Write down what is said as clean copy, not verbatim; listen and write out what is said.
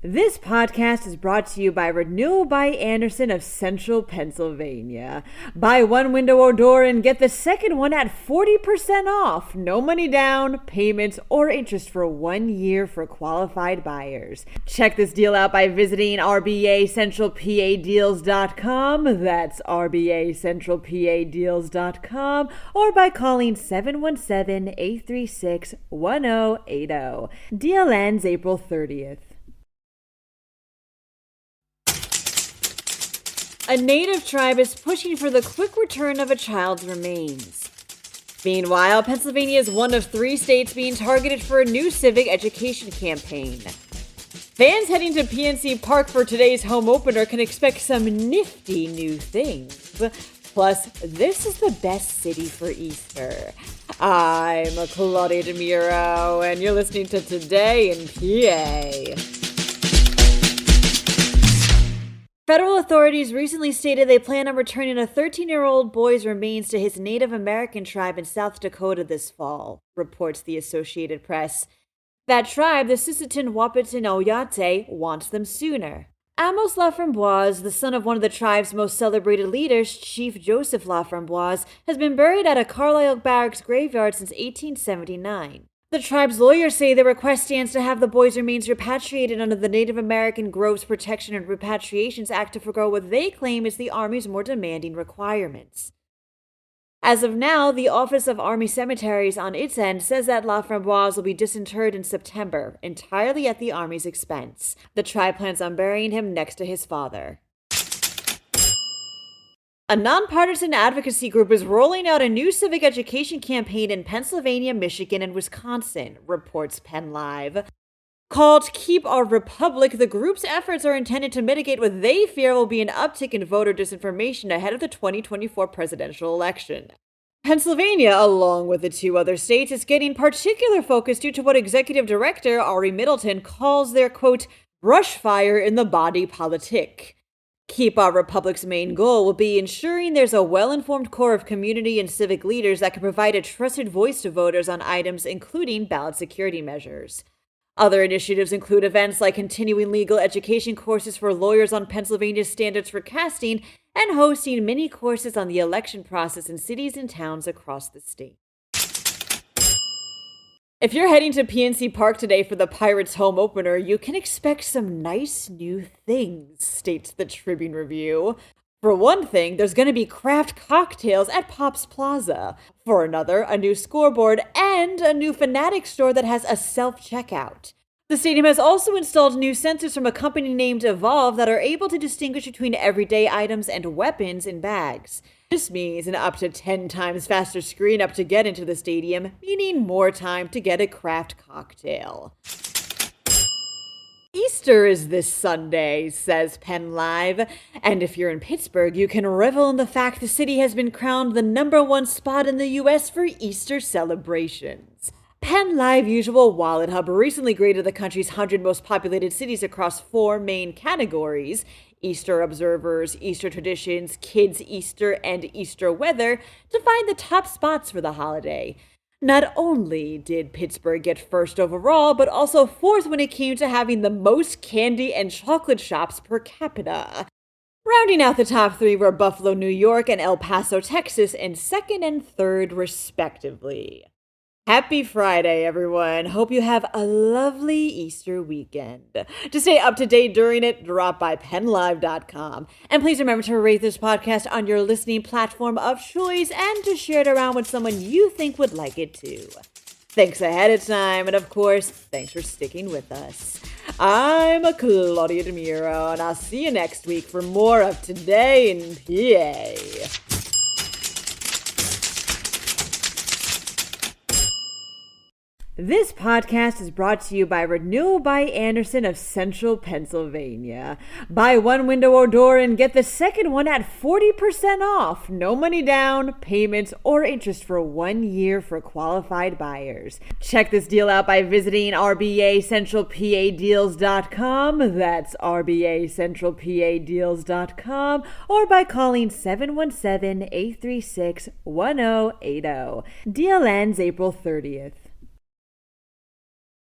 This podcast is brought to you by Renewal by Andersen of Central Pennsylvania. Buy one window or door and get the second one at 40% off. No money down, payments, or interest for 1 year for qualified buyers. Check this deal out by visiting rbacentralpadeals.com. That's rbacentralpadeals.com, or by calling 717-836-1080. Deal ends April 30th. A native tribe is pushing for the quick return of a child's remains. Meanwhile, Pennsylvania is one of 3 states being targeted for a new civic education campaign. Fans heading to PNC Park for today's home opener can expect some nifty new things. Plus, this is the best city for Easter. I'm Claudia Dimuro, and you're listening to Today in PA. Federal authorities recently stated they plan on returning a 13-year-old boy's remains to his Native American tribe in South Dakota this fall, reports the Associated Press. That tribe, the Sisseton Wahpeton Oyate, wants them sooner. Amos Laframboise, the son of one of the tribe's most celebrated leaders, Chief Joseph Laframboise, has been buried at a Carlisle Barracks graveyard since 1879. The tribe's lawyers say the request stands to have the boy's remains repatriated under the Native American Groves Protection and Repatriations Act to forgo what they claim is the Army's more demanding requirements. As of now, the Office of Army Cemeteries on its end says that Laframboise will be disinterred in September, entirely at the Army's expense. The tribe plans on burying him next to his father. A nonpartisan advocacy group is rolling out a new civic education campaign in Pennsylvania, Michigan, and Wisconsin, reports PennLive. Called Keep Our Republic, the group's efforts are intended to mitigate what they fear will be an uptick in voter disinformation ahead of the 2024 presidential election. Pennsylvania, along with the 2 other states, is getting particular focus due to what Executive Director Ari Middleton calls their, quote, brush fire in the body politic. Keep Our Republic's main goal will be ensuring there's a well-informed core of community and civic leaders that can provide a trusted voice to voters on items including ballot security measures. Other initiatives include events like continuing legal education courses for lawyers on Pennsylvania's standards for casting and hosting mini courses on the election process in cities and towns across the state. If you're heading to PNC Park today for the Pirates home opener, you can expect some nice new things, states the Tribune Review. For one thing, there's going to be craft cocktails at Pops Plaza. For another, a new scoreboard and a new Fanatics store that has a self-checkout. The stadium has also installed new sensors from a company named Evolve that are able to distinguish between everyday items and weapons in bags. This means an up to 10 times faster screen up to get into the stadium, meaning more time to get a craft cocktail. Easter is this Sunday, says PennLive, and if you're in Pittsburgh, you can revel in the fact the city has been crowned the #1 spot in the U.S. for Easter celebrations. PennLive Usual Wallet Hub recently graded the country's 100 most populated cities across 4 main categories: Easter observers, Easter traditions, kids' Easter, and Easter weather, to find the top spots for the holiday. Not only did Pittsburgh get first overall, but also 4th when it came to having the most candy and chocolate shops per capita. Rounding out the top 3 were Buffalo, New York, and El Paso, Texas, in 2nd and 3rd, respectively. Happy Friday, everyone. Hope you have a lovely Easter weekend. To stay up to date during it, drop by PennLive.com. And please remember to rate this podcast on your listening platform of choice and to share it around with someone you think would like it too. Thanks ahead of time, and of course, thanks for sticking with us. I'm Claudia Dimuro, and I'll see you next week for more of Today in PA. This podcast is brought to you by Renewal by Andersen of Central Pennsylvania. Buy one window or door and get the second one at 40% off. No money down, payments, or interest for 1 year for qualified buyers. Check this deal out by visiting rbacentralpadeals.com. That's rbacentralpadeals.com, or by calling 717-836-1080. Deal ends April 30th.